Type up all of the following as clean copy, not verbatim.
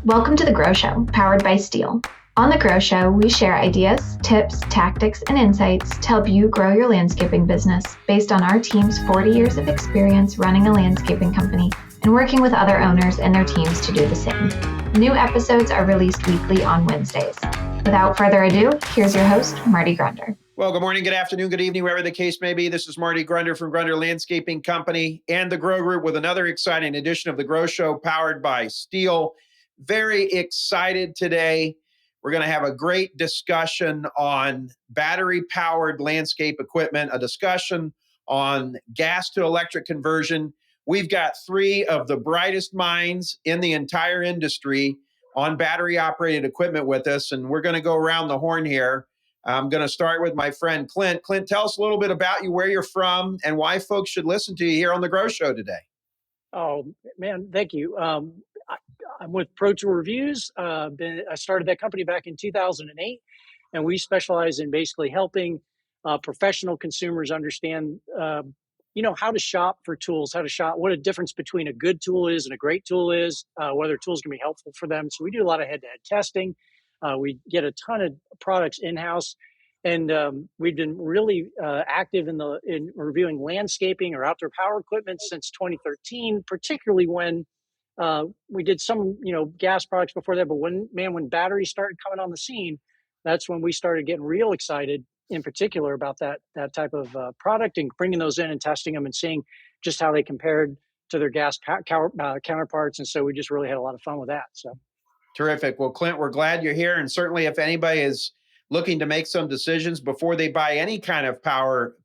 Welcome to The Grow Show, powered by Steel. On The Grow Show, we share ideas, tips, tactics, and insights to help you grow your landscaping business based on our team's 40 years of experience running a landscaping company and working with other owners and their teams to do the same. New episodes are released weekly on Wednesdays. Without further ado, here's your host, Marty Grunder. Well, good morning, good afternoon, good evening, wherever the case may be. This is Marty Grunder from Grunder Landscaping Company and the Grow Group with another exciting edition of the Grow Show powered by Steel. Very excited today. We're going to have a great discussion on battery-powered landscape equipment, a discussion on gas to electric conversion. We've got three of the brightest minds in the entire industry on battery-operated equipment with us, and we're going to go around the horn here. I'm going to start with my friend Clint. Clint, tell us a little bit about you, where you're from, and why folks should listen to you here on the Grow Show today. Oh, man, thank you. I'm with Pro Tool Reviews. I started that company back in 2008, and we specialize in basically helping professional consumers understand, how to shop for tools, how to shop, what a difference between a good tool is and a great tool is, whether tools can be helpful for them. So we do a lot of head-to-head testing. We get a ton of products in-house, and we've been really active in reviewing landscaping or outdoor power equipment since 2013, particularly when we did some, gas products before that. But when batteries started coming on the scene, that's when we started getting real excited, in particular about that type of product, and bringing those in and testing them and seeing just how they compared to their gas counterparts. And so we just really had a lot of fun with that. So. Terrific. Well, Clint, we're glad you're here. And certainly if anybody is looking to make some decisions before they buy any kind of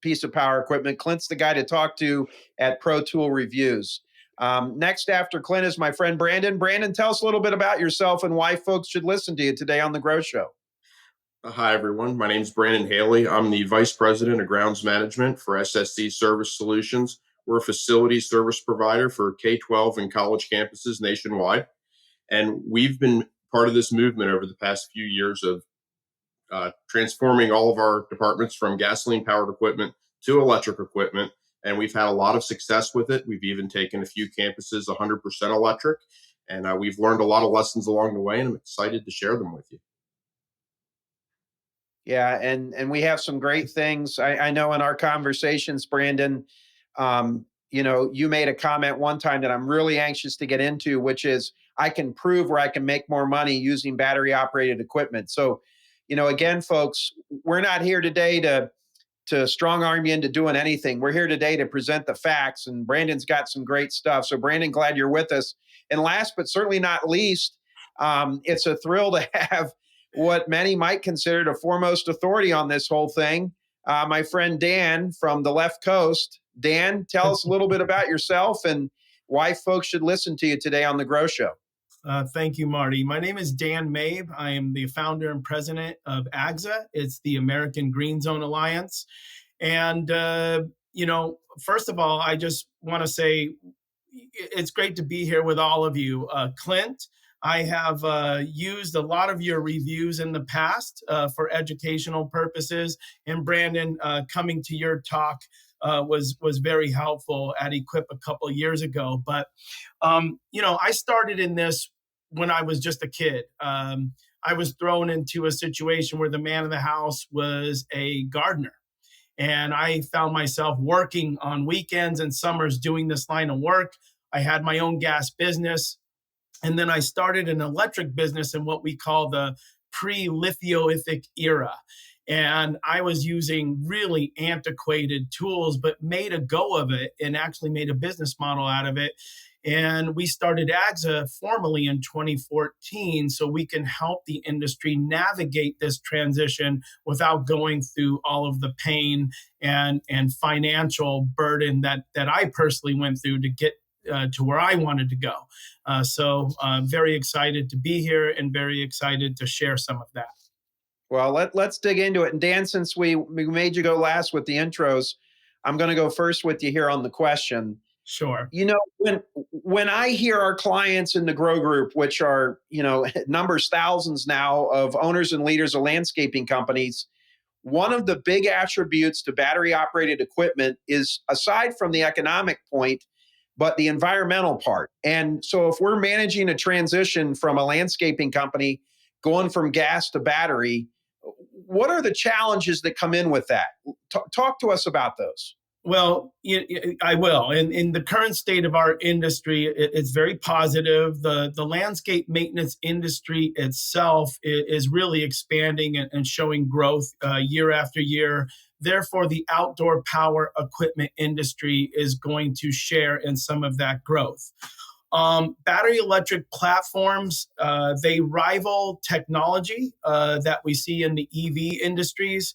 piece of power equipment, Clint's the guy to talk to at Pro Tool Reviews. Next after Clint is my friend Brandon. Brandon, tell us a little bit about yourself and why folks should listen to you today on The Grow Show. Hi, everyone. My name is Brandon Haley. I'm the Vice President of Grounds Management for SSC Service Solutions. We're a facility service provider for K-12 and college campuses nationwide. And we've been part of this movement over the past few years of transforming all of our departments from gasoline-powered equipment to electric equipment. And we've had a lot of success with it. We've even taken a few campuses 100% electric. And we've learned a lot of lessons along the way, and I'm excited to share them with you. Yeah, and we have some great things. I know in our conversations, Brandon, you made a comment one time that I'm really anxious to get into, which is I can prove where I can make more money using battery-operated equipment. So, again, folks, we're not here today to strong arm you into doing anything. We're here today to present the facts, and Brandon's got some great stuff. So, Brandon, glad you're with us. And last but certainly not least, it's a thrill to have what many might consider the foremost authority on this whole thing, my friend Dan from the left coast. Dan, tell us a little bit about yourself and why folks should listen to you today on The Grow Show. Thank you, Marty. My name is Dan Mabe. I am the founder and president of AGZA. It's the American Green Zone Alliance. And, first of all, I just want to say it's great to be here with all of you. Clint, I have used a lot of your reviews in the past for educational purposes. And Brandon, coming to your talk was very helpful at Equip a couple of years ago. But, I started in this when I was just a kid. I was thrown into a situation where the man of the house was a gardener. And I found myself working on weekends and summers doing this line of work. I had my own gas business. And then I started an electric business in what we call the pre-lithiolithic era. And I was using really antiquated tools, but made a go of it and actually made a business model out of it. And we started AGZA formally in 2014 so we can help the industry navigate this transition without going through all of the pain and financial burden that I personally went through to get to where I wanted to go. So I'm very excited to be here and very excited to share some of that. Well, let's dig into it. And Dan, since we made you go last with the intros, I'm going to go first with you here on the question. Sure. When I hear our clients in the Grow Group, which are, numbers thousands now of owners and leaders of landscaping companies, one of the big attributes to battery operated equipment is, aside from the economic point, but the environmental part. And so if we're managing a transition from a landscaping company going from gas to battery, what are the challenges that come in with that? Talk to us about those. Well, I will. In the current state of our industry, it's very positive. The landscape maintenance industry itself is really expanding and showing growth year after year. Therefore, the outdoor power equipment industry is going to share in some of that growth. Battery electric platforms, they rival technology that we see in the EV industries.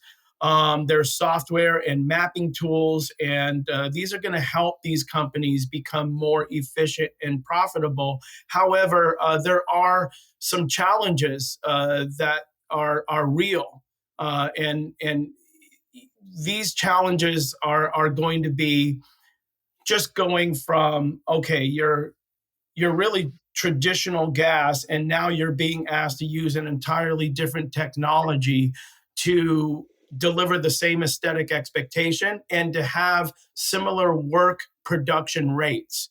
There's software and mapping tools, and these are going to help these companies become more efficient and profitable. However, there are some challenges that are real, and these challenges are going to be just going from, okay, you're really traditional gas, and now you're being asked to use an entirely different technology to deliver the same aesthetic expectation and to have similar work production rates.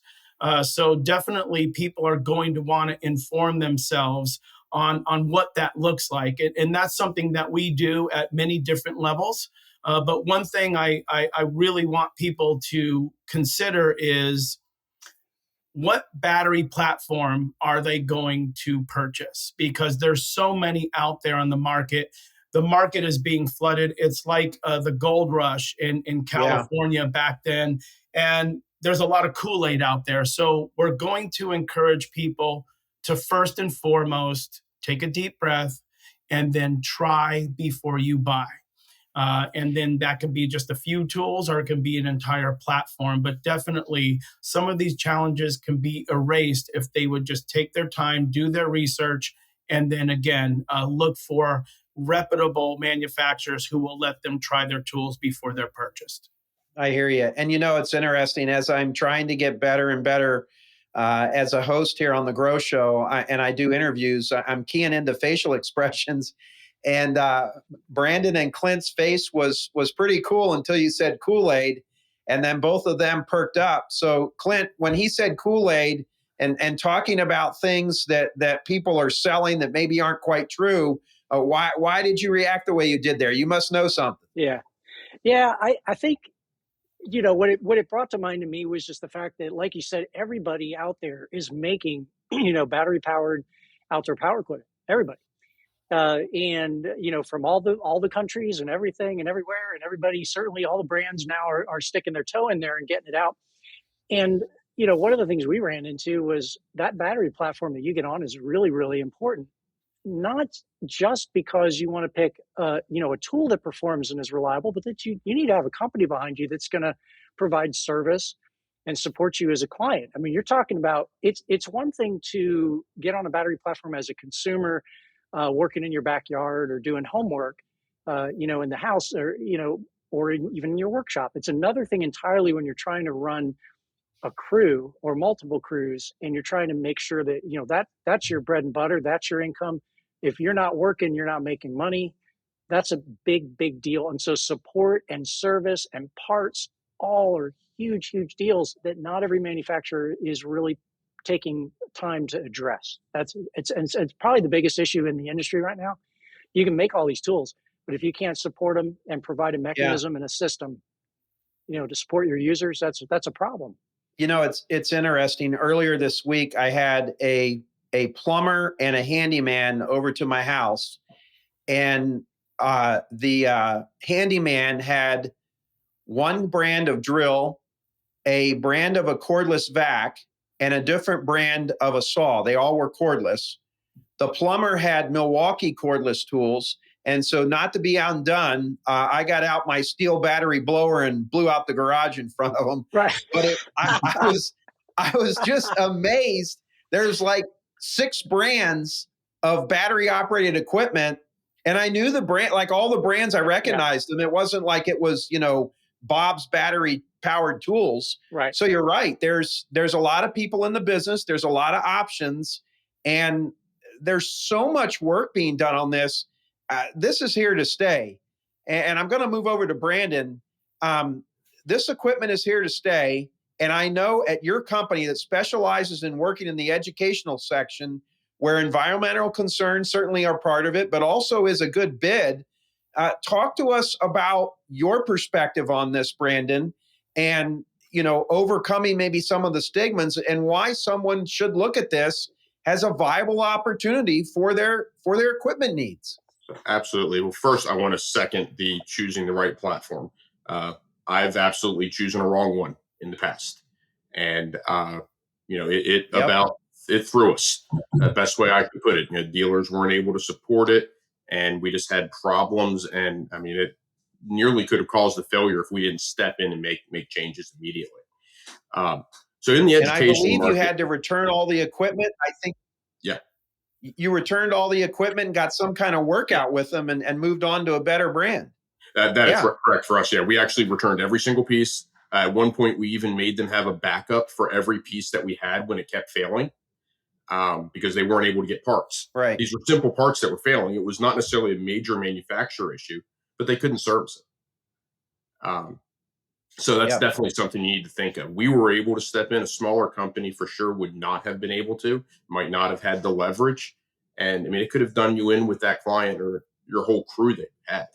So definitely people are going to want to inform themselves on what that looks like. And that's something that we do at many different levels. But one thing I really want people to consider is, what battery platform are they going to purchase? Because there's so many out there on the market. The market is being flooded. It's like the gold rush in California back then. And there's a lot of Kool-Aid out there. So we're going to encourage people to first and foremost take a deep breath and then try before you buy. And then that can be just a few tools, or it can be an entire platform. But definitely some of these challenges can be erased if they would just take their time, do their research, and then again, look for reputable manufacturers who will let them try their tools before they're purchased. I hear you. And it's interesting, as I'm trying to get better and better as a host here on the Grow Show, and I do interviews, I'm keying into facial expressions. And Brandon and Clint's face was pretty cool until you said Kool-Aid, and then both of them perked up. So Clint, when he said Kool-Aid and talking about things that people are selling that maybe aren't quite true, why did you react the way you did there? You must know something. Yeah. I think what it brought to mind to me was just the fact that, like you said, everybody out there is making battery powered outdoor power equipment. Everybody. And from all the countries and everything and everywhere and everybody, certainly all the brands now are sticking their toe in there and getting it out. And one of the things we ran into was that battery platform that you get on is really, really important. Not just because you want to pick a tool that performs and is reliable, but that you need to have a company behind you that's going to provide service and support you as a client. I mean, you're talking about, it's one thing to get on a battery platform as a consumer, working in your backyard or doing homework, in the house, or even in your workshop. It's another thing entirely when you're trying to run a crew or multiple crews, and you're trying to make sure that that's your bread and butter, that's your income. If you're not working, you're not making money. That's a big deal. And so support and service and parts all are huge deals that not every manufacturer is really taking time to address. It's probably the biggest issue in the industry right now. You can make all these tools, but if you can't support them and provide a mechanism and a system, to support your users, that's a problem. It's interesting. Earlier this week, I had a plumber and a handyman over to my house, and the handyman had one brand of drill, a brand of a cordless vac, and a different brand of a saw. They all were cordless. The plumber had Milwaukee cordless tools. And so, not to be outdone, I got out my steel battery blower and blew out the garage in front of them. Right. But I was just amazed. There's like 6 brands of battery operated equipment, and I knew the brand, like all the brands, I recognized them. It wasn't like it was Bob's battery powered tools. Right. So you're right. There's a lot of people in the business. There's a lot of options, and there's so much work being done on this. This is here to stay. And I'm going to move over to Brandon. This equipment is here to stay. And I know at your company that specializes in working in the educational section, where environmental concerns certainly are part of it, but also is a good bid. Talk to us about your perspective on this, Brandon, and overcoming maybe some of the stigmas and why someone should look at this as a viable opportunity for their equipment needs. Absolutely. Well, first, I want to second the choosing the right platform. I've absolutely chosen a wrong one in the past, and Yep. it threw us. The best way I can put it. Dealers weren't able to support it, and we just had problems. And I mean, it nearly could have caused a failure if we didn't step in and make changes immediately. Um, so in the And I education believe you market, had to return all the equipment. I think yeah, you returned all the equipment and got some kind of yeah. workout with them and moved on to a better brand. That is Yeah. correct for us. Yeah, we actually returned every single piece. At one point, we even made them have a backup for every piece that we had when it kept failing, because they weren't able to get parts. Right. These were simple parts that were failing. It was not necessarily a major manufacturer issue, but they couldn't service it. So that's Yep. definitely something you need to think of. We were able to step in. A smaller company for sure would not have been able to, might not have had the leverage. And I mean, it could have done you in with that client or your whole crew that you had.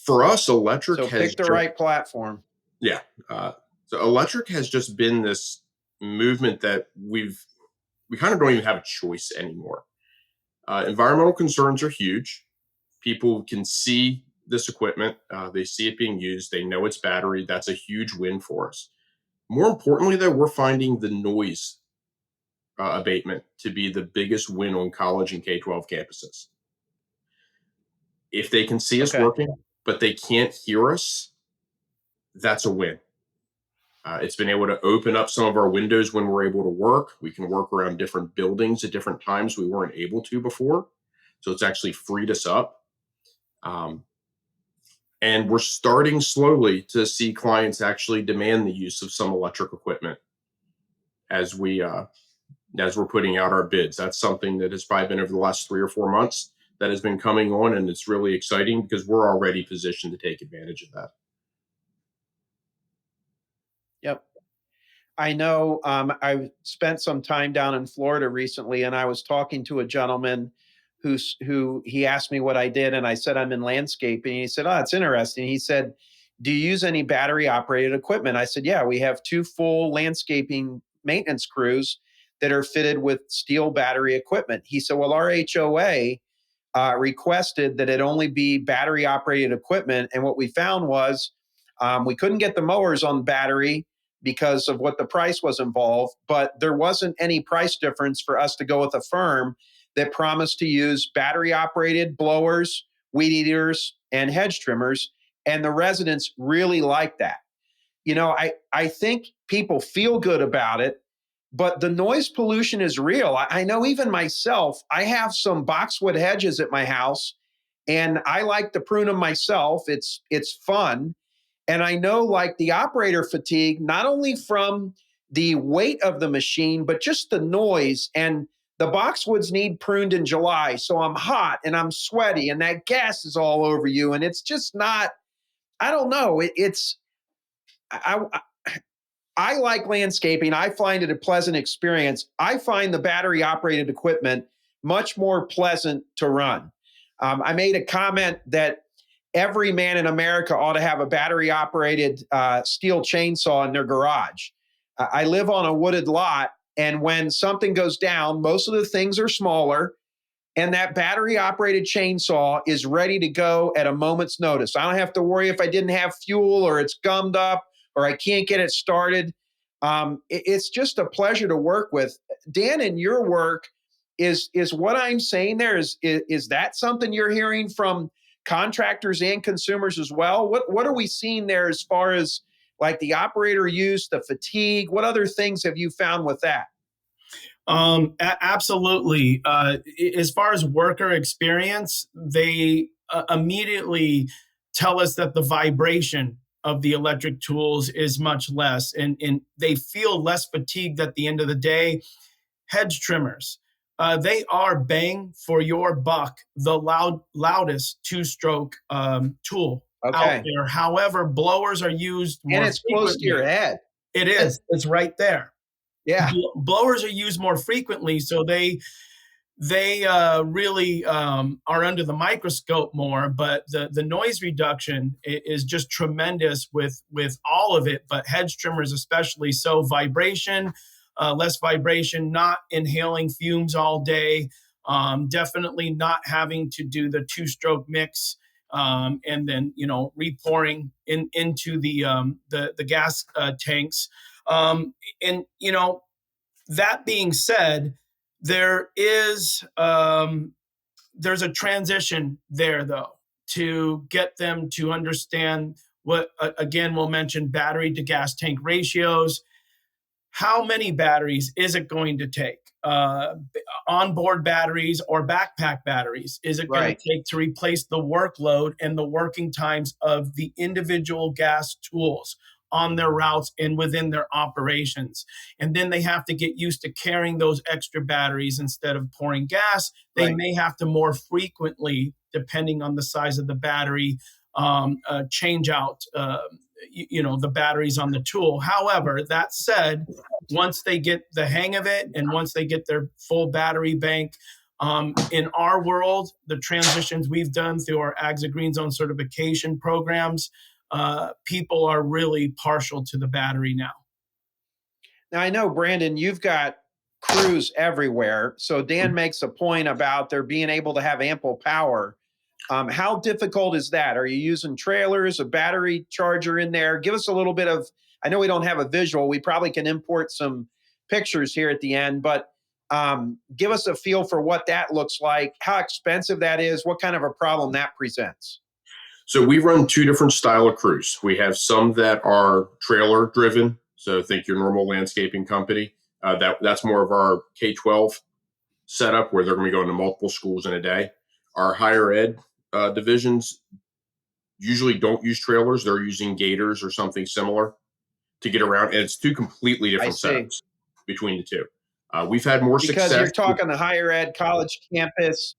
For us, electric So has pick the right platform. yeah. So electric has just been this movement that we kind of don't even have a choice anymore. Environmental concerns are huge. People can see this equipment. They see it being used. They know it's battery. That's a huge win for us. More importantly, though, we're finding the noise abatement to be the biggest win on college and K-12 campuses. If they can see us Okay. working, but they can't hear us, that's a win. It's been able to open up some of our windows when we're able to work. We can work around different buildings at different times we weren't able to before. So it's actually freed us up. And we're starting slowly to see clients actually demand the use of some electric equipment as we're putting out our bids. That's something that has probably been over the last 3 or 4 months that has been coming on, and it's really exciting because we're already positioned to take advantage of that. Yep. I know I spent some time down in Florida recently, and I was talking to a gentleman who he asked me what I did, and I said I'm in landscaping. He said, "Oh, it's interesting." He said, "Do you use any battery operated equipment?" I said, "Yeah, we have 2 full landscaping maintenance crews that are fitted with steel battery equipment." He said, "Well, our HOA requested that it only be battery operated equipment, and what we found was we couldn't get the mowers on battery because of what the price was involved, but there wasn't any price difference for us to go with a firm that promised to use battery operated blowers, weed eaters, and hedge trimmers. And the residents really liked that. I think people feel good about it, but the noise pollution is real. I know even myself, I have some boxwood hedges at my house, and I like to prune them myself. It's fun. And I know like the operator fatigue, not only from the weight of the machine, but just the noise. And the boxwoods need pruned in July. So I'm hot and I'm sweaty and that gas is all over you. And it's just not, I don't know. I like landscaping. I find it a pleasant experience. I find the battery operated equipment much more pleasant to run. I made a comment that every man in America ought to have a battery operated steel chainsaw in their garage. I live on a wooded lot, and when something goes down, most of the things are smaller, and that battery operated chainsaw is ready to go at a moment's notice. I don't have to worry if I didn't have fuel or it's gummed up or I can't get it started. It's just a pleasure to work with. Dan, in your work, is what I'm saying there is that something you're hearing from contractors and consumers as well? What are we seeing there as far as like the operator use, the fatigue? What other things have you found with that? Absolutely. As far as worker experience, they immediately tell us that the vibration of the electric tools is much less, and they feel less fatigued at the end of the day. Hedge trimmers, they are bang for your buck, the loudest two-stroke tool out Okay. there. However, blowers are used more And it's close to your frequently. head. It is. It's right there. Yeah. Blowers are used more frequently, so they really are under the microscope more, but the noise reduction is just tremendous with all of it, but hedge trimmers especially. So vibration, less vibration, not inhaling fumes all day, definitely not having to do the two-stroke mix, and then repouring into the gas tanks. And that being said, there is there's a transition there though to get them to understand what again we'll mention battery to gas tank ratios. How many batteries is it going to take? Onboard batteries or backpack batteries? Is it going to take to replace the workload and the working times of the individual gas tools on their routes and within their operations? And then they have to get used to carrying those extra batteries instead of pouring gas. They may have to more frequently, depending on the size of the battery, change out the batteries on the tool. However, that said, once they get the hang of it and once they get their full battery bank, in our world, the transitions we've done through our AGSA Green Zone certification programs, people are really partial to the battery now. Now, I know, Brandon, you've got crews everywhere. So Dan makes a point about there being able to have ample power. How difficult is that? Are you using trailers, a battery charger in there? Give us a little bit of, I know we don't have a visual. We probably can import some pictures here at the end, but give us a feel for what that looks like, how expensive that is, what kind of a problem that presents. So we run two different style of crews. We have some that are trailer driven. So think your normal landscaping company. That's more of our K-12 setup where they're going to be going to multiple schools in a day. Our higher ed divisions usually don't use trailers. They're using gators or something similar to get around. And it's two completely different setups between the two. We've had more success. Because you're talking the higher ed college campus,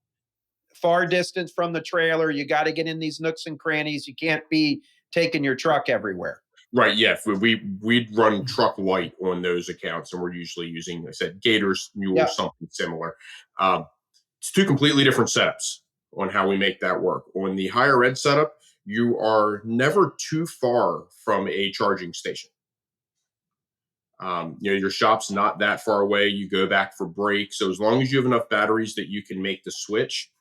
far distance from the trailer. You got to get in these nooks and crannies. You can't be taking your truck everywhere. Right. Yeah. We'd run truck light on those accounts, and we're usually using, like I said, gators, mules, something similar. It's two completely different setups on how we make that work. On the higher ed setup, you are never too far from a charging station. Your shop's not that far away. You go back for breaks. So as long as you have enough batteries that you can make the switch,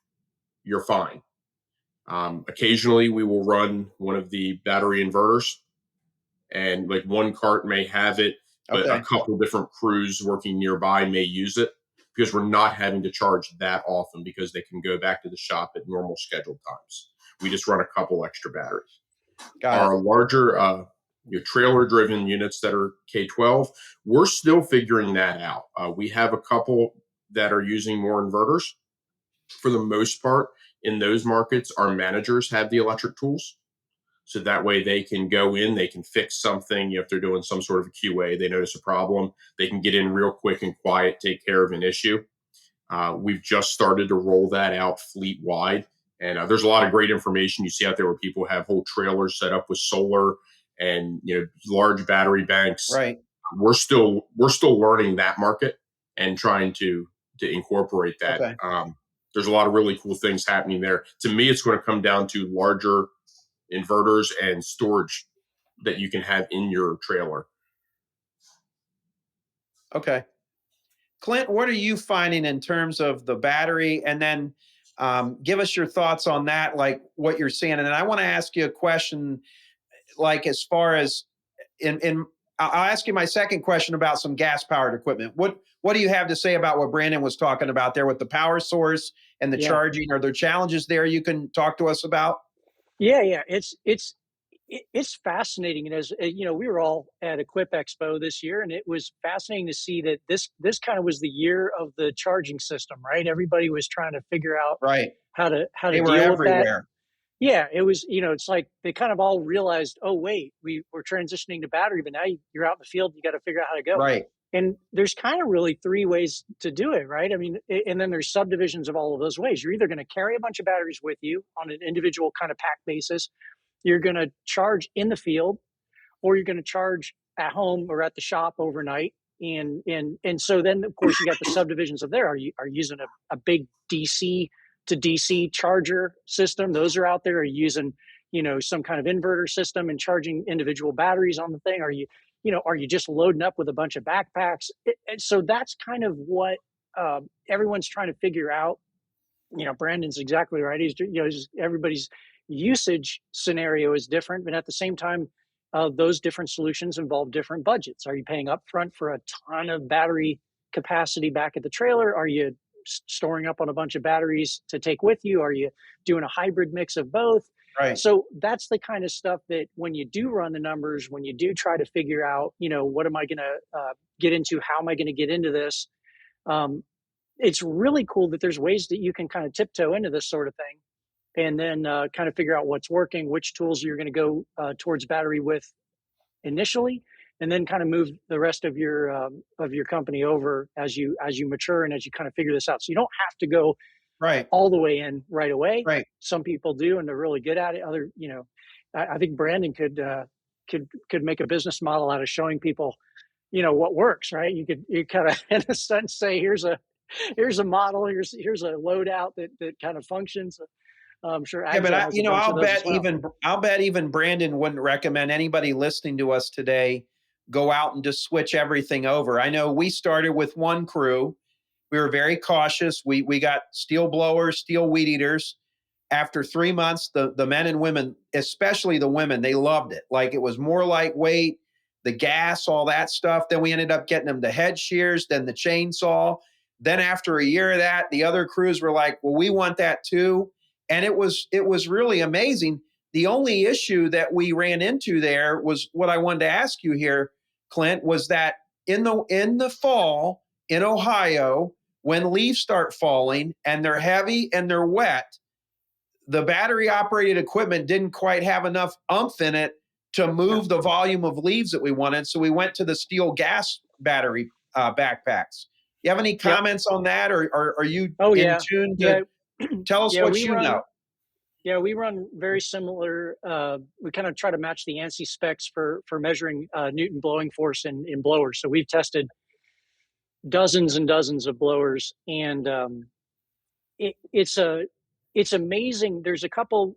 you're fine. Occasionally, we will run one of the battery inverters, and like one cart may have it, but a couple different crews working nearby may use it because we're not having to charge that often because they can go back to the shop at normal scheduled times. We just run a couple extra batteries. Our larger your trailer-driven units that are K-12, we're still figuring that out. We have a couple that are using more inverters. For the most part, in those markets, our managers have the electric tools. So that way they can go in, they can fix something. If they're doing some sort of a QA, they notice a problem, they can get in real quick and quiet, take care of an issue. We've just started to roll that out fleet-wide. And there's a lot of great information you see out there where people have whole trailers set up with solar and large battery banks. Right. We're still learning that market and trying to incorporate that. There's a lot of really cool things happening there. To me, it's going to come down to larger inverters and storage that you can have in your trailer. Okay. Clint, what are you finding in terms of the battery? And then give us your thoughts on that, like what you're seeing. And then I want to ask you a question, like as far as I'll ask you my second question about some gas powered equipment. What do you have to say about what Brandon was talking about there with the power source and the charging? Are there challenges there you can talk to us about? Yeah. It's fascinating. And as we were all at Equip Expo this year, and it was fascinating to see that this kind of was the year of the charging system, right? Everybody was trying to figure out how to deal with that. Yeah, it was, it's like they kind of all realized, oh, wait, we're transitioning to battery, but now you're out in the field, you got to figure out how to go. Right. And there's kind of really three ways to do it, right? I mean, and then there's subdivisions of all of those ways. You're either going to carry a bunch of batteries with you on an individual kind of pack basis, you're going to charge in the field, or you're going to charge at home or at the shop overnight. And so then of course you got the subdivisions of there. Are you using a big DC to DC charger system? Those are out there. Are you using, some kind of inverter system and charging individual batteries on the thing? Are you just loading up with a bunch of backpacks? And so that's kind of what everyone's trying to figure out. Brandon's exactly right. Just everybody's usage scenario is different, but at the same time, those different solutions involve different budgets. Are you paying upfront for a ton of battery capacity back at the trailer? Are you storing up on a bunch of batteries to take with you? Are you doing a hybrid mix of both? Right. So that's the kind of stuff that when you do run the numbers, when you do try to figure out, what am I going to get into? How am I going to get into this? It's really cool that there's ways that you can kind of tiptoe into this sort of thing and then kind of figure out what's working, which tools you're going to go towards battery with initially, and then kind of move the rest of your company over as you mature and as you kind of figure this out. So you don't have to go Right. all the way in right away. Right. Some people do, and they're really good at it. Other, I think Brandon could make a business model out of showing people, what works, right? You kind of in a sense say, here's a model, here's a loadout that kind of functions. I'm sure. Yeah, but I'll bet even Brandon wouldn't recommend anybody listening to us today go out and just switch everything over. I know we started with one crew. We were very cautious. We got steel blowers, steel weed eaters. After 3 months, the men and women, especially the women, they loved it. Like it was more lightweight, the gas, all that stuff. Then we ended up getting them the head shears, then the chainsaw. Then after a year of that, the other crews were like, well, we want that too. And it was really amazing. The only issue that we ran into there was what I wanted to ask you here, Clint, was that in the fall in Ohio, when leaves start falling and they're heavy and they're wet, the battery operated equipment didn't quite have enough oomph in it to move the volume of leaves that we wanted. So we went to the steel gas battery backpacks. You have any comments on that, or are you in tune to tell us what you know? Yeah, we run very similar. We kind of try to match the ANSI specs for measuring Newton blowing force in blowers. So we've tested dozens and dozens of blowers, and it's amazing. There's a couple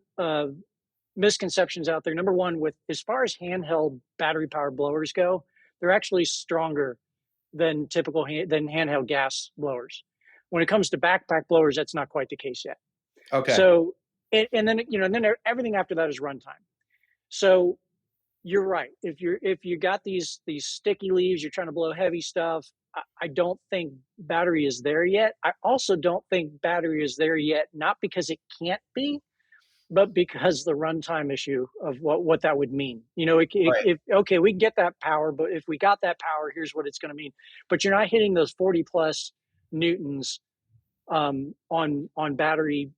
misconceptions out there. Number one, with as far as handheld battery powered blowers go, they're actually stronger than handheld gas blowers. When it comes to backpack blowers, that's not quite the case yet. Okay. So, and then everything after that is runtime. So you're right. If you got these sticky leaves, you're trying to blow heavy stuff. I don't think battery is there yet. I also don't think battery is there yet, not because it can't be, but because the runtime issue of what that would mean. Okay, we can get that power, but if we got that power, here's what it's going to mean. But you're not hitting those 40 plus newtons on battery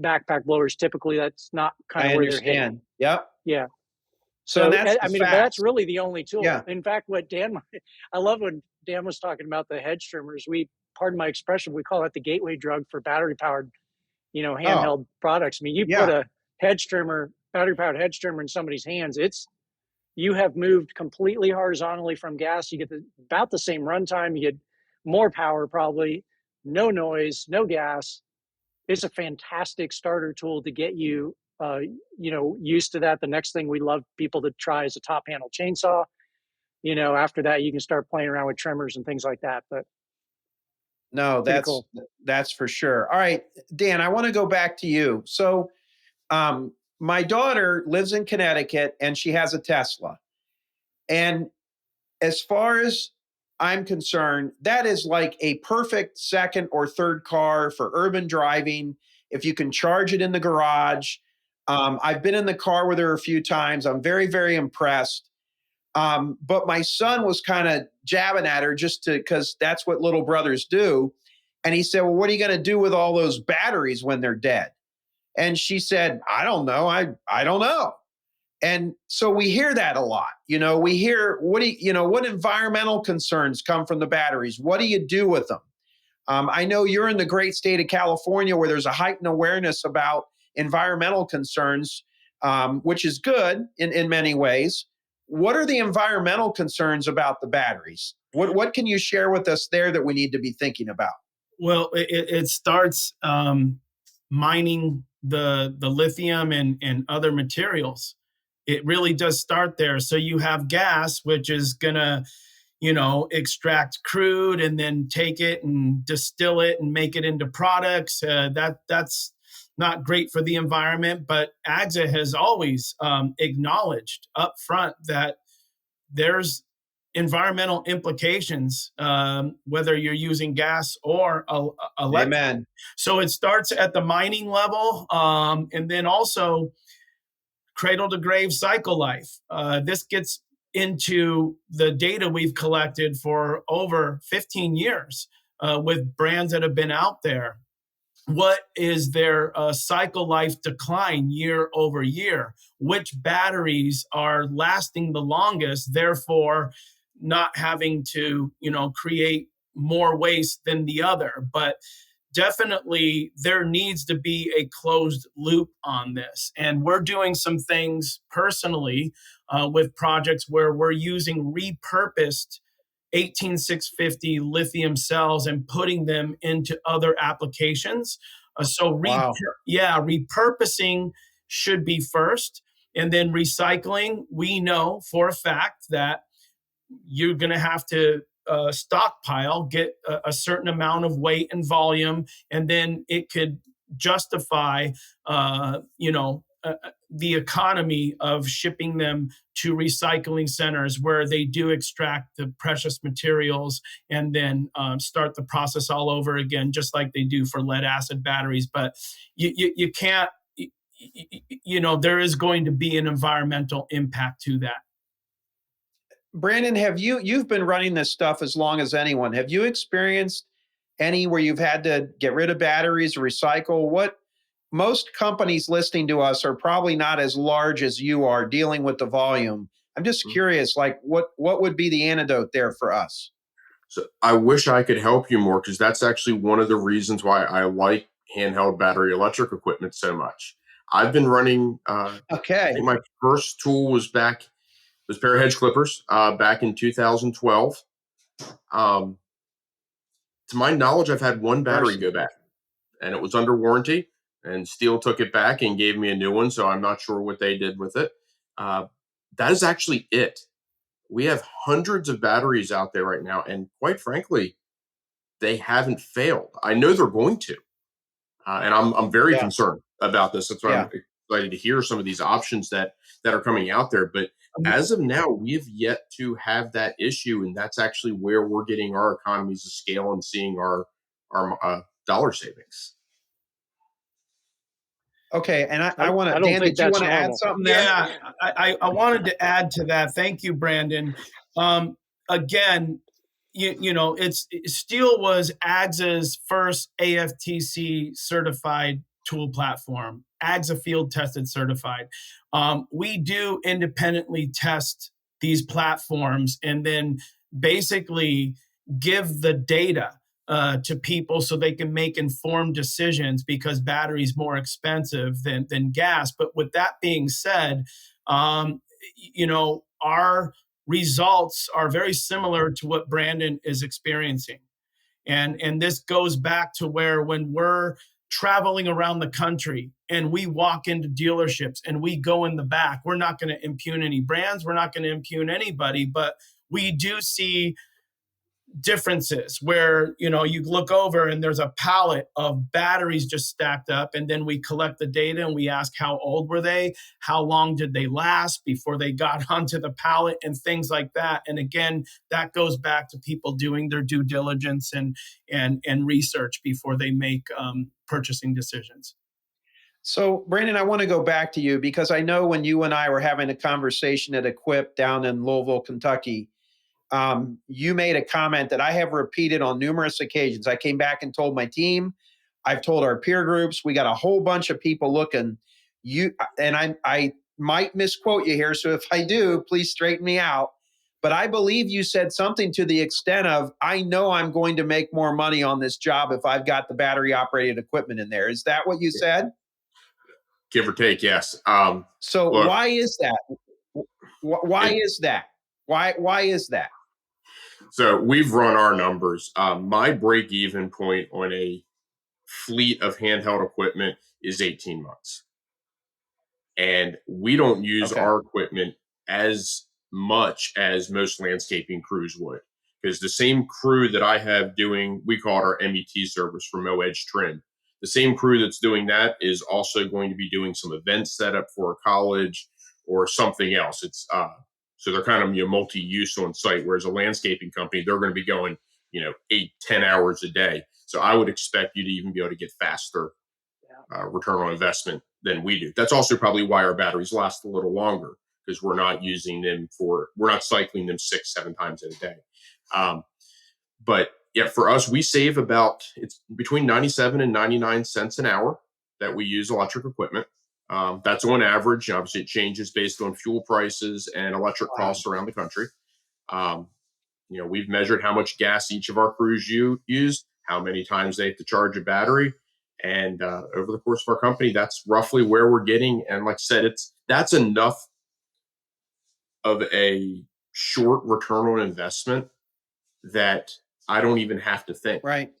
backpack blowers. Typically, that's not kind of where they're hitting. Yep. Yeah. So that's but that's really the only tool. Yeah. In fact, I love when Dan was talking about the head trimmers. Pardon my expression, we call it the gateway drug for battery powered, handheld products. I mean, you put a battery powered hedge trimmer in somebody's hands, you have moved completely horizontally from gas. You get about the same runtime. You get more power, probably no noise, no gas. It's a fantastic starter tool to get you, used to that. The next thing we love people to try is a top handle chainsaw. After that, you can start playing around with trimmers and things like that. But no, that's for sure. All right, Dan, I want to go back to you. So, my daughter lives in Connecticut and she has a Tesla. And as far as I'm concerned, that is like a perfect second or third car for urban driving. If you can charge it in the garage. I've been in the car with her a few times. I'm very, very impressed. But my son was kind of jabbing at her because that's what little brothers do. And he said, well, what are you going to do with all those batteries when they're dead? And she said, I don't know. I don't know. And so we hear that a lot. We hear, what environmental concerns come from the batteries? What do you do with them? I know you're in the great state of California where there's a heightened awareness about environmental concerns, which is good in many ways. what are the environmental concerns about the batteries? What can you share with us there that we need to be thinking about? Well, it starts mining the lithium and other materials. It really does start there. So you have gas, which is gonna, extract crude and then take it and distill it and make it into products. That's not great for the environment. But AGSA has always acknowledged up front that there's environmental implications, whether you're using gas or electric. Amen. So it starts at the mining level, and then also cradle to grave cycle life. This gets into the data we've collected for over 15 years with brands that have been out there. What is their cycle life decline year over year? Which batteries are lasting the longest, therefore not having to, create more waste than the other? But definitely there needs to be a closed loop on this. And we're doing some things personally with projects where we're using repurposed 18650 lithium cells and putting them into other applications. Wow. Repurposing should be first. And then recycling, we know for a fact that you're going to have to stockpile, get a certain amount of weight and volume, and then it could justify, the economy of shipping them to recycling centers where they do extract the precious materials and then start the process all over again, just like they do for lead acid batteries. But you can't, there is going to be an environmental impact to that. Brandon, you've been running this stuff as long as anyone. Have you experienced any where you've had to get rid of batteries, recycle? What most companies listening to us are probably not as large as you are dealing with the volume. I'm just curious, like what would be the antidote there for us? So I wish I could help you more, because that's actually one of the reasons why I like handheld battery electric equipment so much. I've been running, I Okay. think my first tool was a pair of hedge clippers back in 2012. To my knowledge, I've had one battery go bad, and it was under warranty, and Steel took it back and gave me a new one. So I'm not sure what they did with it. That is actually it. We have hundreds of batteries out there right now, and quite frankly, they haven't failed. I know they're going to, and I'm very Yeah. concerned about this. That's why Yeah. I'm excited to hear some of these options that are coming out there. But as of now, we've yet to have that issue, and that's actually where we're getting our economies of scale and seeing our dollar savings. Okay. And I want I to, don't Dan, think did you that's want to add normal. something there? Yeah, I wanted to add to that. Thank you, Brandon. Again, Steel was AGSA's first AFTC certified tool platform, AGSA field tested certified. We do independently test these platforms and then basically give the data to people so they can make informed decisions, because battery is more expensive than gas. But with that being said, our results are very similar to what Brandon is experiencing. And this goes back to where when we're traveling around the country and we walk into dealerships and we go in the back, we're not going to impugn any brands, we're not going to impugn anybody, but we do see differences where you look over and there's a pallet of batteries just stacked up, and then we collect the data and we ask how old were they, how long did they last before they got onto the pallet, and things like that. And again, that goes back to people doing their due diligence and research before they make purchasing decisions. So, Brandon, I want to go back to you because I know when you and I were having a conversation at Equip down in Louisville, Kentucky, you made a comment that I have repeated on numerous occasions. I came back and told my team, I've told our peer groups, we got a whole bunch of people looking. I might misquote you here, so if I do, please straighten me out. But I believe you said something to the extent of, I know I'm going to make more money on this job if I've got the battery operated equipment in there. Is that what you said? Give or take, yes. So Look, why is that? Why is that? Why is that? So we've run our numbers. My break-even point on a fleet of handheld equipment is 18 months. And we don't use Okay. our equipment as much as most landscaping crews would. Because the same crew that I have doing, we call it our MET service for mow edge trim. The same crew that's doing that is also going to be doing some event setup for a college or something else. It's so they're kind of multi-use on site. Whereas a landscaping company, they're going to be going 8-10 hours a day. So I would expect you to even be able to get faster return on investment than we do. That's also probably why our batteries last a little longer, because we're not cycling them 6-7 times in a day. But yeah, for us, we save it's between 97 and 99 cents an hour that we use electric equipment. That's on average. Obviously, it changes based on fuel prices and electric costs around the country. We've measured how much gas each of our crews use, how many times they have to charge a battery. And over the course of our company, that's roughly where we're getting. And like I said, that's enough of a short return on investment that I don't even have to think. Right.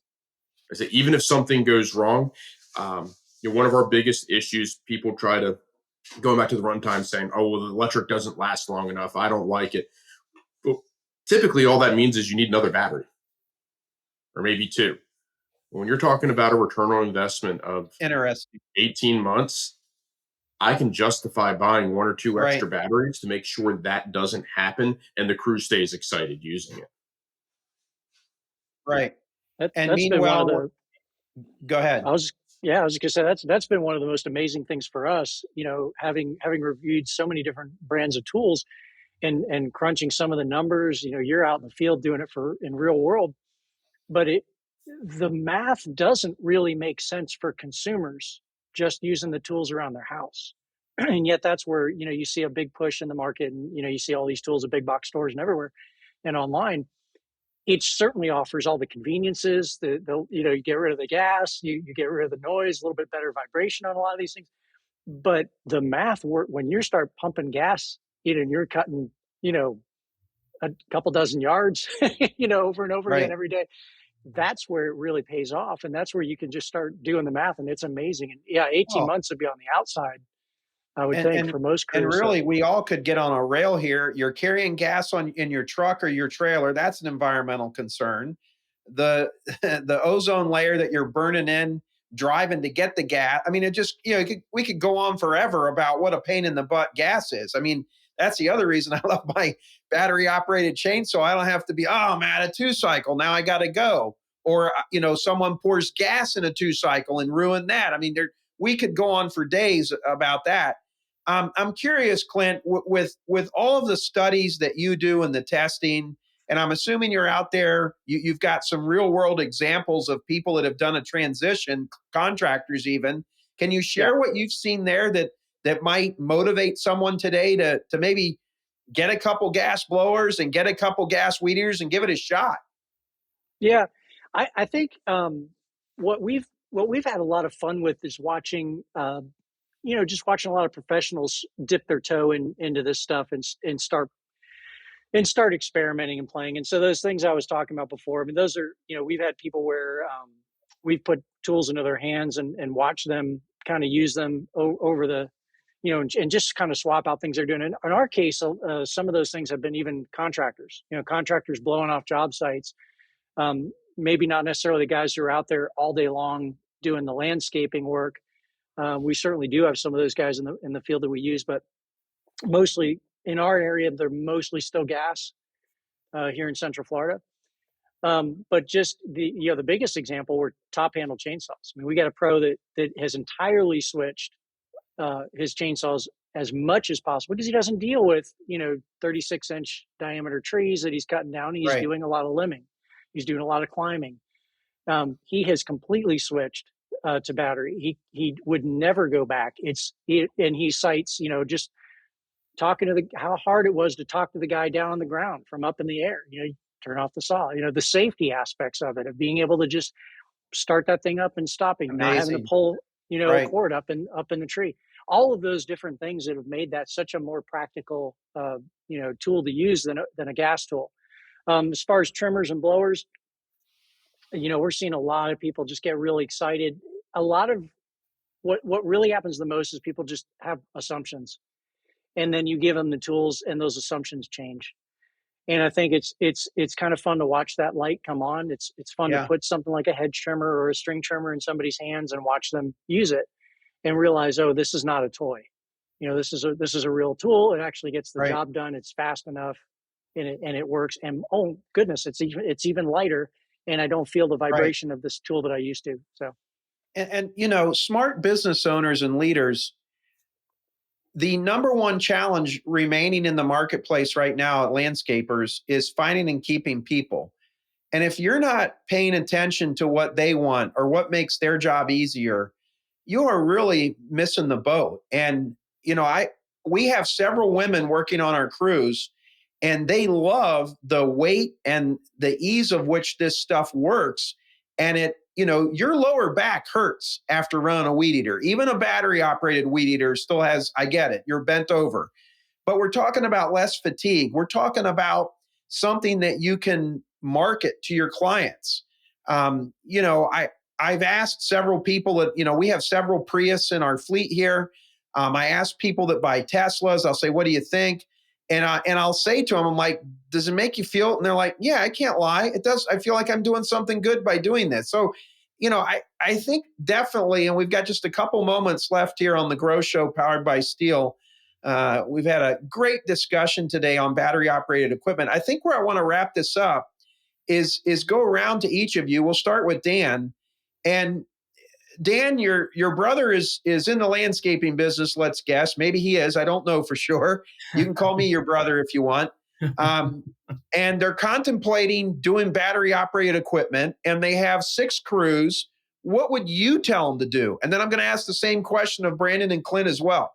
I say, even if something goes wrong, one of our biggest issues, people try to, going back to the runtime, saying, oh, well, the electric doesn't last long enough. I don't like it. Well, typically, all that means is you need another battery or maybe two. When you're talking about a return on investment of Interesting. 18 months, I can justify buying one or two extra Right. batteries to make sure that doesn't happen and the crew stays excited using it. Right. And That's been one of meanwhile, go ahead. I was just gonna say that's been one of the most amazing things for us. Having reviewed so many different brands of tools and crunching some of the numbers. You're out in the field doing it in real world, but the math doesn't really make sense for consumers just using the tools around their house. And yet that's where you see a big push in the market, and you see all these tools at big box stores and everywhere and online. It certainly offers all the conveniences. You get rid of the gas, you get rid of the noise, a little bit better vibration on a lot of these things. But the math work when you start pumping gas, and you're cutting, a couple dozen yards, over and over again Right. every day. That's where it really pays off, and that's where you can just start doing the math, and it's amazing. And yeah, 18 Oh, months would be on the outside, I would and think, and for most and crews. So really, we all could get on a rail here. You're carrying gas in your truck or your trailer. That's an environmental concern. The the ozone layer that you're burning in driving to get the gas. I mean, it just we could go on forever about what a pain in the butt gas is. I mean, that's the other reason I love my battery operated chainsaw. I don't have to be, oh, I'm at a 2-cycle, now I got to go. Or someone pours gas in a 2-cycle and ruin that. I mean, we could go on for days about that. I'm curious, Clint, with all of the studies that you do and the testing, and I'm assuming you're out there, you've got some real world examples of people that have done a transition, contractors even. Can you yeah. share what you've seen there that might motivate someone today to maybe get a couple gas blowers and get a couple gas weed eaters and give it a shot? Yeah, I think what we've had a lot of fun with is watching, just watching a lot of professionals dip their toe into this stuff and start experimenting and playing. And so those things I was talking about before, I mean, those are we've had people where we've put tools into their hands and watch them kind of use them over the and just kind of swap out things they're doing. In our case, some of those things have been even contractors, contractors blowing off job sites. Maybe not necessarily the guys who are out there all day long doing the landscaping work. We certainly do have some of those guys in the field that we use, but mostly in our area, they're mostly still gas here in Central Florida. But just the biggest example were top handle chainsaws. I mean, we got a pro that has entirely switched his chainsaws as much as possible because he doesn't deal with 36-inch diameter trees that he's cutting down. He's Right. doing a lot of limbing. He's doing a lot of climbing. He has completely switched to battery. He would never go back. And he cites just talking to how hard it was to talk to the guy down on the ground from up in the air. You turn off the saw. The safety aspects of it, of being able to just start that thing up and stopping, not having to Amazing. pull a Right. cord up in the tree. all of those different things that have made that such a more practical, tool to use than a gas tool. As far as trimmers and blowers, we're seeing a lot of people just get really excited. A lot of what really happens the most is people just have assumptions, and then you give them the tools, and those assumptions change. And I think it's kind of fun to watch that light come on. It's fun to Yeah. put something like a hedge trimmer or a string trimmer in somebody's hands and watch them use it and realize, oh, this is not a toy. This is a real tool. It actually gets the Right. job done. It's fast enough, and it works. And oh goodness, it's even lighter, and I don't feel the Right. vibration of this tool that I used to. So And smart business owners and leaders, the number one challenge remaining in the marketplace right now at landscapers is finding and keeping people. And if you're not paying attention to what they want or what makes their job easier, you are really missing the boat. And we have several women working on our crews, and they love the weight and the ease of which this stuff works. And your lower back hurts after running a weed eater. Even a battery operated weed eater still has, I get it, you're bent over. But we're talking about less fatigue. We're talking about something that you can market to your clients. I've asked several people that, we have several Prius in our fleet here. I ask people that buy Teslas, I'll say, what do you think? And I'll say to them, I'm like, does it make you feel? And they're like, yeah, I can't lie. It does. I feel like I'm doing something good by doing this. So, I think definitely, and we've got just a couple moments left here on the Grow Show powered by Steel. We've had a great discussion today on battery operated equipment. I think where I want to wrap this up is go around to each of you. We'll start with Dan. And Dan, your brother is in the landscaping business, let's guess. Maybe he is. I don't know for sure. You can call me your brother if you want. And they're contemplating doing battery operated equipment, and they have 6 crews. What would you tell them to do? And then I'm going to ask the same question of Brandon and Clint as well.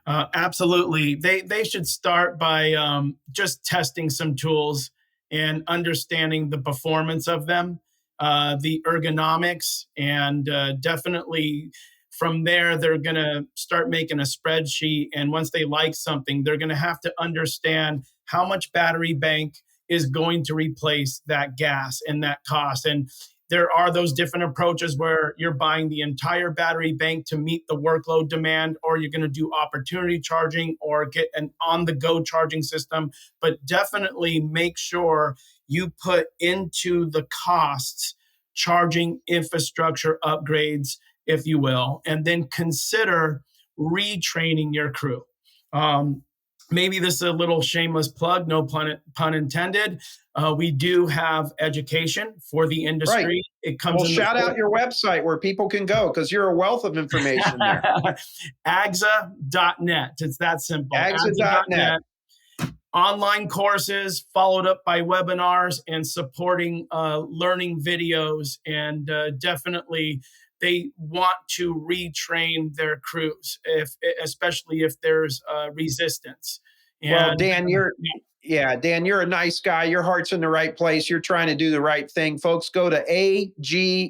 Absolutely. They should start by just testing some tools and understanding the performance of them, the ergonomics, and definitely from there, they're going to start making a spreadsheet. And once they like something, they're going to have to understand how much battery bank is going to replace that gas and that cost. And there are those different approaches where you're buying the entire battery bank to meet the workload demand, or you're going to do opportunity charging or get an on-the-go charging system. But definitely make sure you put into the costs charging infrastructure upgrades, if you will, and then consider retraining your crew. Maybe this is a little shameless plug, no pun intended. We do have education for the industry. Right. It comes in shout out your website where people can go, because you're a wealth of information there. AGSA.net. It's that simple. AGSA.net. Online courses followed up by webinars and supporting learning videos. And definitely they want to retrain their crews, especially if there's resistance. Well, Dan, Dan, you're a nice guy. Your heart's in the right place. You're trying to do the right thing. Folks, go to agza.net.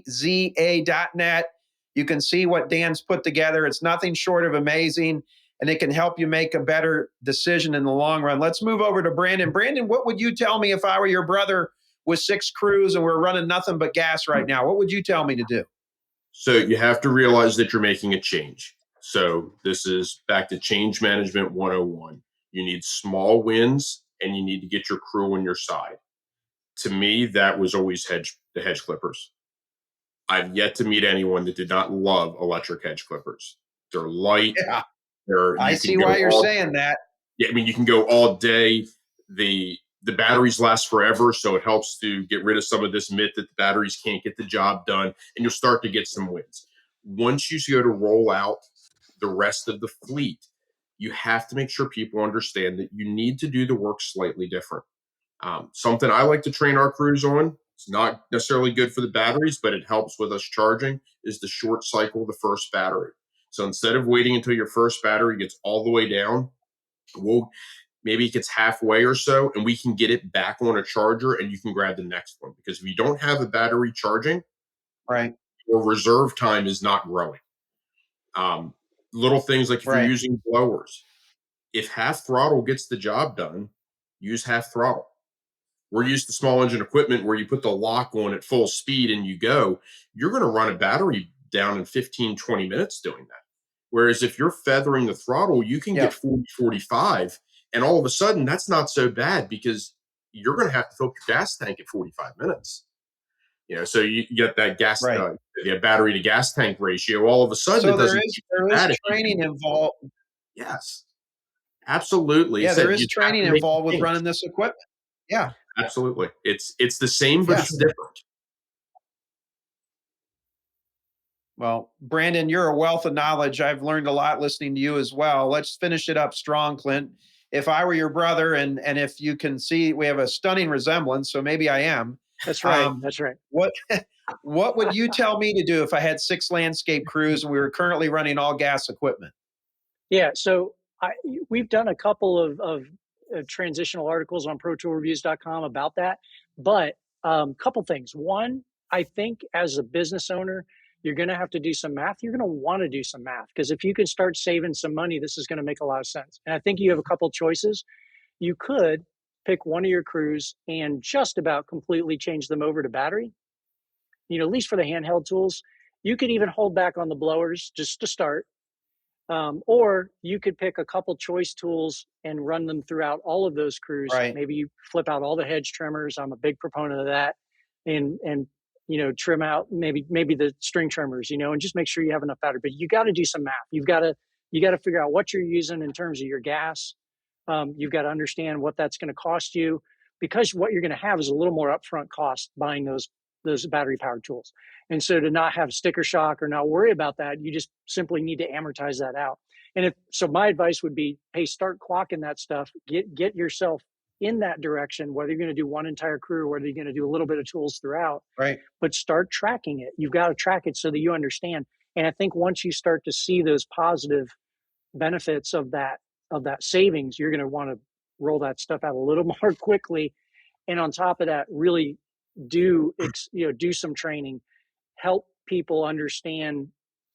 You can see what Dan's put together. It's nothing short of amazing, and it can help you make a better decision in the long run. Let's move over to Brandon. Brandon, what would you tell me if I were your brother with 6 crews and we're running nothing but gas right now? What would you tell me to do? So you have to realize that you're making a change. So this is back to change management 101. You need small wins, and you need to get your crew on your side. To me, that was always the hedge clippers. I've yet to meet anyone that did not love electric hedge clippers. They're light. Yeah, I see why you're saying that. Yeah, I mean, you can go all day. The batteries last forever, so it helps to get rid of some of this myth that the batteries can't get the job done, and you'll start to get some wins. Once you go to roll out the rest of the fleet, you have to make sure people understand that you need to do the work slightly different. Something I like to train our crews on, it's not necessarily good for the batteries, but it helps with us charging, is the short cycle the first battery. So instead of waiting until your first battery gets all the way down, maybe it gets halfway or so, and we can get it back on a charger, and you can grab the next one. Because if you don't have a battery charging, right, your reserve time is not growing. Little things like if you're Right. using blowers, if half throttle gets the job done, use half throttle. We're used to small engine equipment where you put the lock on at full speed and you go. You're going to run a battery down in 15, 20 minutes doing that. Whereas if you're feathering the throttle, you can get Yep. 40, 45. And all of a sudden, that's not so bad because you're going to have to fill up your gas tank at 45 minutes. So you get that gas, Right. the battery to gas tank ratio. All of a sudden, So it doesn't seem there is bad if you training can. involved. Yes, absolutely. Yeah, It there said is you have training to make the involved with change. running this equipment. Yeah. Absolutely. It's the same, but Yeah. it's different. Well, Brandon, you're a wealth of knowledge. I've learned a lot listening to you as well. Let's finish it up strong, Clint. If I were your brother, and if you can see, we have a stunning resemblance, so maybe I am. That's right. That's right. What would you tell me to do if I had 6 landscape crews and we were currently running all gas equipment? Yeah. So we've done a couple of transitional articles on ProToolReviews.com about that, but couple things. One, I think as a business owner, you're going to have to do some math. You're going to want to do some math because if you can start saving some money, this is going to make a lot of sense. And I think you have a couple choices. You could pick one of your crews and just about completely change them over to battery, at least for the handheld tools. You could even hold back on the blowers just to start. Or you could pick a couple choice tools and run them throughout all of those crews. Right. Maybe you flip out all the hedge trimmers. I'm a big proponent of that. And trim out maybe the string trimmers, and just make sure you have enough battery. But you got to do some math. You got to figure out what you're using in terms of your gas. You've got to understand what that's going to cost you, because what you're going to have is a little more upfront cost buying those battery powered tools. And so to not have sticker shock or not worry about that, you just simply need to amortize that out. And my advice would be, hey, start clocking that stuff, get yourself in that direction, whether you're going to do one entire crew or whether you're going to do a little bit of tools throughout. Right. But start tracking it. You've got to track it so that you understand. And I think once you start to see those positive benefits of that savings, you're going to want to roll that stuff out a little more quickly. And on top of that, really do some training, help people understand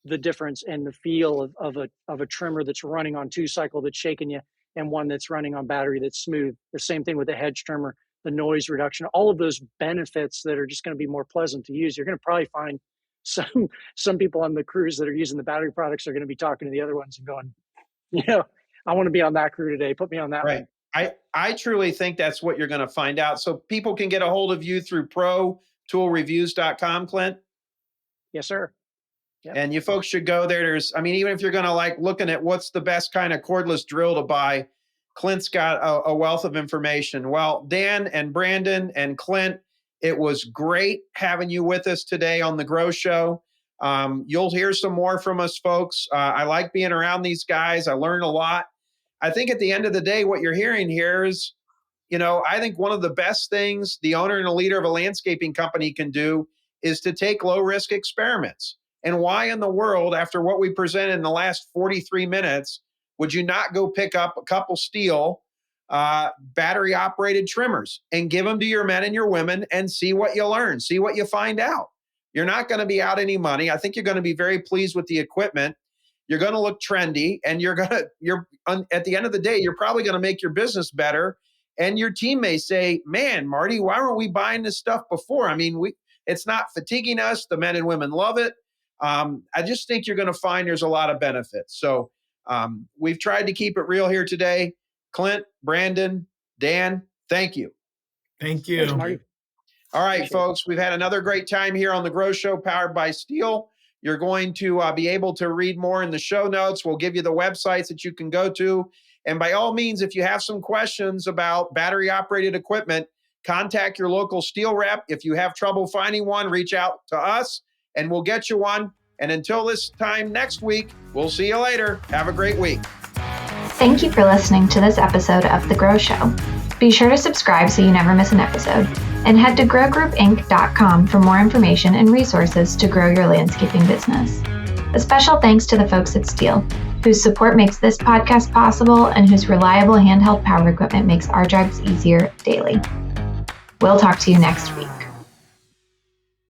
the difference and the feel of a trimmer that's running on 2-cycle that's shaking you and one that's running on battery that's smooth. The same thing with the hedge trimmer, the noise reduction, all of those benefits that are just going to be more pleasant to use. You're going to probably find some people on the crews that are using the battery products are going to be talking to the other ones and going, I want to be on that crew today. Put me on that one. I truly think that's what you're going to find out. So people can get a hold of you through ProToolReviews.com, Clint. Yes, sir. Yep. And you folks should go there. Even if you're going to looking at what's the best kind of cordless drill to buy, Clint's got a wealth of information. Well, Dan and Brandon and Clint, it was great having you with us today on the Grow Show. You'll hear some more from us, folks. I like being around these guys. I learn a lot. I think at the end of the day, what you're hearing here is, I think one of the best things the owner and a leader of a landscaping company can do is to take low-risk experiments. And why in the world, after what we presented in the last 43 minutes, would you not go pick up a couple steel battery-operated trimmers and give them to your men and your women and see what you learn, see what you find out? You're not going to be out any money. I think you're going to be very pleased with the equipment. You're going to look trendy, and at the end of the day, you're probably going to make your business better. And your team may say, man, Marty, why weren't we buying this stuff before? It's not fatiguing us. The men and women love it. I just think you're going to find there's a lot of benefits. So we've tried to keep it real here today. Clint, Brandon, Dan, thank you. Thank you. Thanks, Marty. All right, folks, we've had another great time here on the Grow Show powered by Steel. You're going to be able to read more in the show notes. We'll give you the websites that you can go to. And by all means, if you have some questions about battery-operated equipment, contact your local Steel rep. If you have trouble finding one, reach out to us, and we'll get you one. And until this time next week, we'll see you later. Have a great week. Thank you for listening to this episode of The Grow Show. Be sure to subscribe so you never miss an episode. And head to growgroupinc.com for more information and resources to grow your landscaping business. A special thanks to the folks at Steel, whose support makes this podcast possible and whose reliable handheld power equipment makes our jobs easier daily. We'll talk to you next week.